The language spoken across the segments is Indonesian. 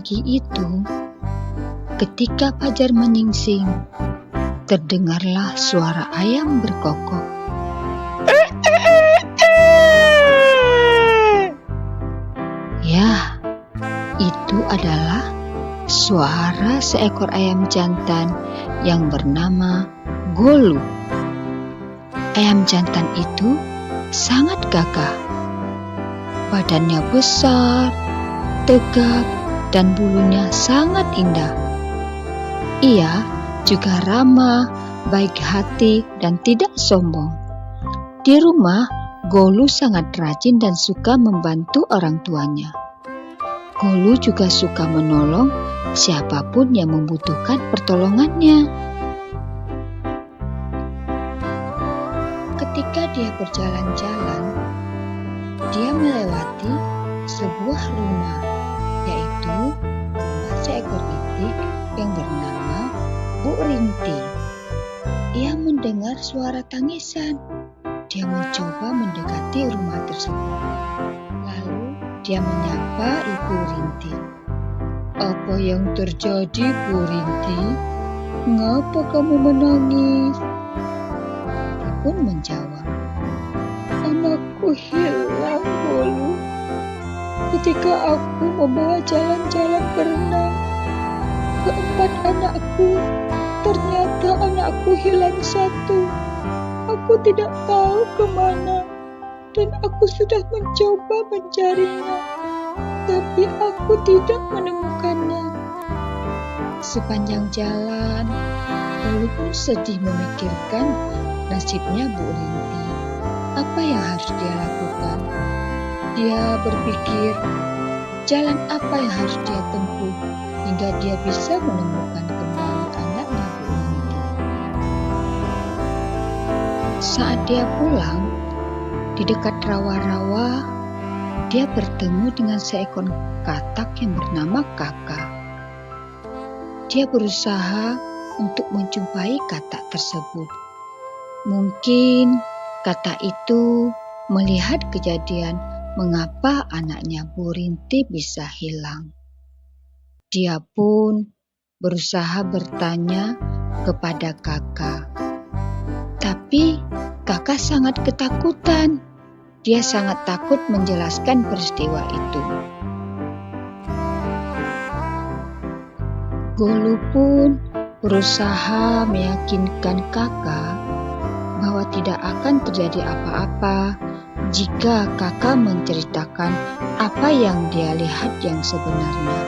pagi itu, ketika fajar menyingsing, terdengarlah suara ayam berkokok. Ya, itu adalah suara seekor ayam jantan yang bernama Golu. Ayam jantan itu sangat gagah. Badannya besar, tegap, dan bulunya sangat indah. Ia juga ramah, baik hati, dan tidak sombong. Di rumah, Golu sangat rajin dan suka membantu orang tuanya. Golu juga suka menolong siapapun yang membutuhkan pertolongannya. Ketika dia berjalan-jalan, dia melewati sebuah rumah, yaitu rumah seekor itik yang bernama Bu Rinti. Ia mendengar suara tangisan. Dia mencoba mendekati rumah tersebut. Lalu dia menyapa Ibu Rinti. "Apa yang terjadi, Bu Rinti? Mengapa kamu menangis?" Rinti pun menjawab, "Anakku hilang, Golu. Ketika aku membawa jalan-jalan berenang, keempat anakku, ternyata anakku hilang satu. Aku tidak tahu kemana, dan aku sudah mencoba mencarinya, tapi aku tidak menemukannya." Sepanjang jalan, Golu pun sedih memikirkan nasibnya Bu Rinti. Apa yang harus dia lakukan? Dia berpikir, jalan apa yang harus dia tempuh hingga dia bisa menemukan kembali anaknya Bu Rinti. Saat dia pulang, di dekat rawa-rawa, dia bertemu dengan seekor katak yang bernama Kakak. Dia berusaha untuk menjumpai katak tersebut. Mungkin katak itu melihat kejadian mengapa anaknya Bu Rinti bisa hilang. Dia pun berusaha bertanya kepada Kakak. Tapi Kakak sangat ketakutan. Dia sangat takut menjelaskan peristiwa itu. Golu pun berusaha meyakinkan Kakak bahwa tidak akan terjadi apa-apa jika Kakak menceritakan apa yang dia lihat yang sebenarnya.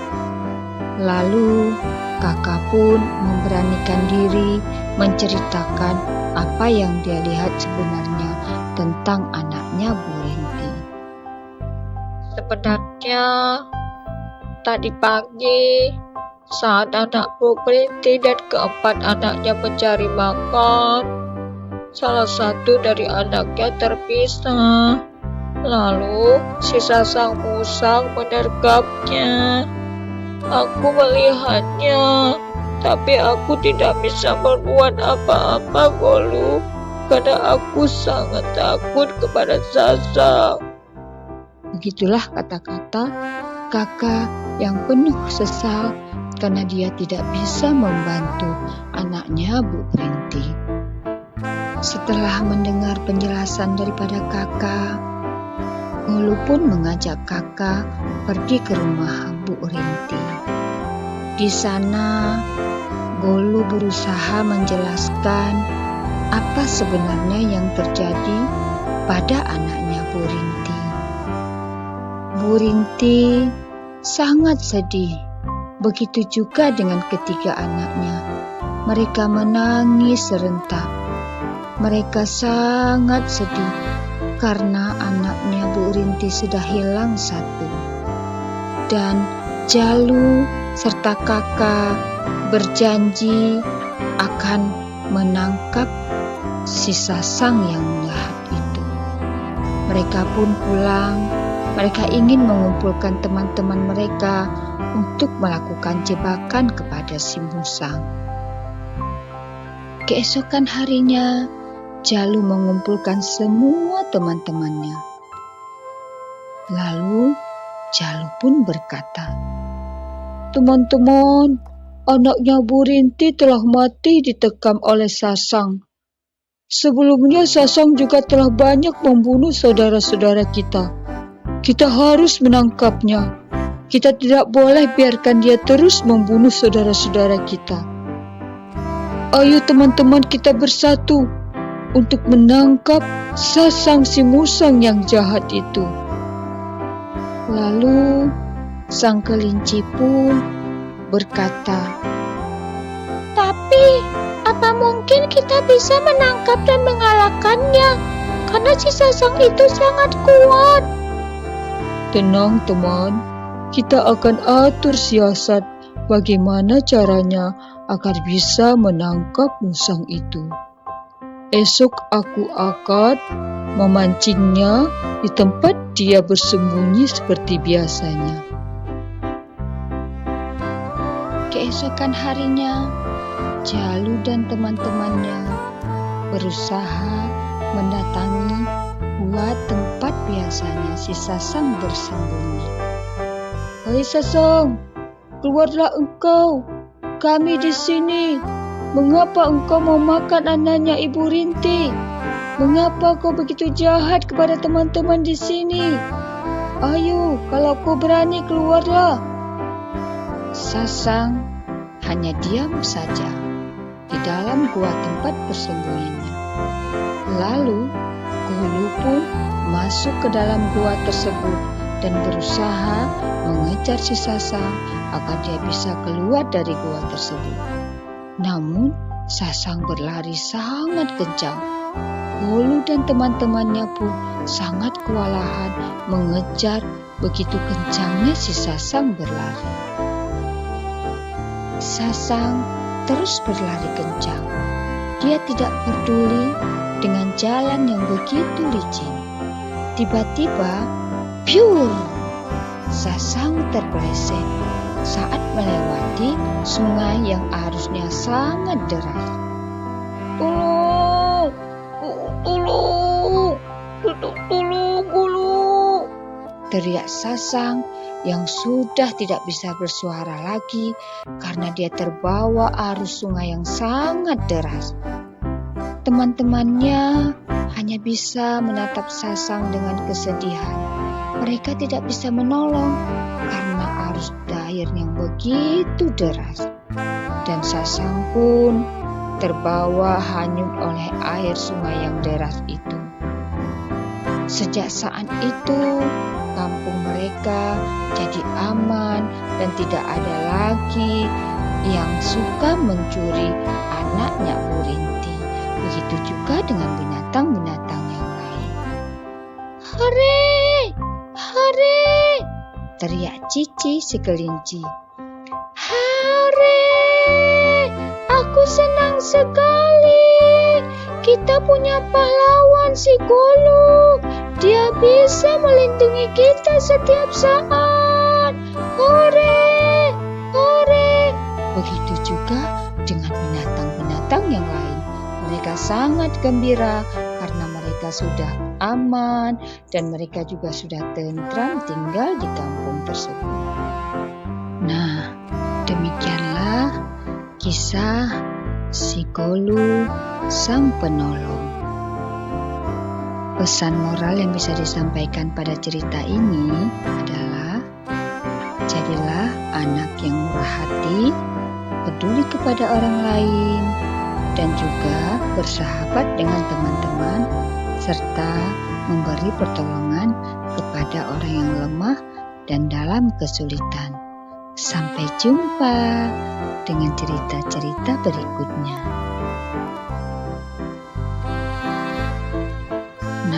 Lalu Kakak pun memberanikan diri menceritakan apa yang dia lihat sebenarnya tentang anaknya Bu Rinti. Sebenarnya tadi pagi saat anak Bu Rinti dan keempat anaknya mencari makan, salah satu dari anaknya terpisah. Lalu sisa sang musang menerkamnya. Aku melihatnya, tapi aku tidak bisa berbuat apa-apa, Golu, karena aku sangat takut kepada Sasa. Begitulah kata-kata Kakak yang penuh sesal karena dia tidak bisa membantu anaknya Bu Rinti. Setelah mendengar penjelasan daripada Kakak, Golu pun mengajak Kakak pergi ke rumah Bu Rinti. Di sana, Golu berusaha menjelaskan apa sebenarnya yang terjadi pada anaknya Bu Rinti. Bu Rinti sangat sedih. Begitu juga dengan ketiga anaknya. Mereka menangis serentak. Mereka sangat sedih karena anaknya Bu Rinti sudah hilang satu. Dan Jalu serta Kakak berjanji akan menangkap sisa sang yang jahat itu. Mereka pun pulang. Mereka ingin mengumpulkan teman-teman mereka untuk melakukan jebakan kepada si musang. Keesokan harinya, Jalu mengumpulkan semua teman-temannya. Lalu Jalu pun berkata, Teman-teman, anaknya Bu Rinti telah mati ditekam oleh Sasang. Sebelumnya Sasang juga telah banyak membunuh saudara-saudara kita. Kita harus menangkapnya. Kita tidak boleh biarkan dia terus membunuh saudara-saudara kita. Ayo teman-teman, kita bersatu untuk menangkap Sasang si musang yang jahat itu. Lalu sang kelinci pun berkata, Tapi, apa mungkin kita bisa menangkap dan mengalahkannya? Karena si Sasang itu sangat kuat. tenang teman, kita akan atur siasat bagaimana caranya agar bisa menangkap musang itu. Esok aku akan memancingnya di tempat dia bersembunyi seperti biasanya. Keesokan harinya, Jalu dan teman-temannya berusaha mendatangi gua tempat biasanya si Sasang bersembunyi. Hai Sasang, keluarlah engkau. Kami di sini. Mengapa engkau mau makan anaknya Ibu Rinti? Mengapa kau begitu jahat kepada teman-teman di sini? Ayo, kalau kau berani keluarlah. Sasang hanya diam saja di dalam gua tempat persembunyiannya. Lalu Gulu pun masuk ke dalam gua tersebut dan berusaha mengejar si Sasang agar dia bisa keluar dari gua tersebut. Namun Sasang berlari sangat kencang. Gulu dan teman-temannya pun sangat kewalahan mengejar begitu kencangnya si Sasang berlari. Sasang terus berlari kencang. Dia tidak peduli dengan jalan yang begitu licin. Tiba-tiba, piur! Sasang terpeleset saat melewati sungai yang arusnya sangat deras. Tolong! Tolong! Tolong, Gulu! Teriak Sasang yang sudah tidak bisa bersuara lagi karena dia terbawa arus sungai yang sangat deras. Teman-temannya hanya bisa menatap Sasang dengan kesedihan. Mereka tidak bisa menolong karena arus air yang begitu deras. Dan Sasang pun terbawa hanyut oleh air sungai yang deras itu. Sejak saat itu, kampung mereka jadi aman dan tidak ada lagi yang suka mencuri anaknya Bu Rinti. Begitu juga dengan binatang-binatang yang lain. Hore! Hore! Teriak Cici si kelinci. Hore! Aku senang sekali. Kita punya pahlawan si Gulu. Dia bisa melindungi kita setiap saat. Hore! Hore! Begitu juga dengan binatang-binatang yang lain. Mereka sangat gembira karena mereka sudah aman dan mereka juga sudah tentram tinggal di kampung tersebut. Nah, demikianlah kisah si Gulu sang penolong. Pesan moral yang bisa disampaikan pada cerita ini adalah jadilah anak yang murah hati, peduli kepada orang lain, dan juga bersahabat dengan teman-teman, serta memberi pertolongan kepada orang yang lemah dan dalam kesulitan. Sampai jumpa dengan cerita-cerita berikutnya.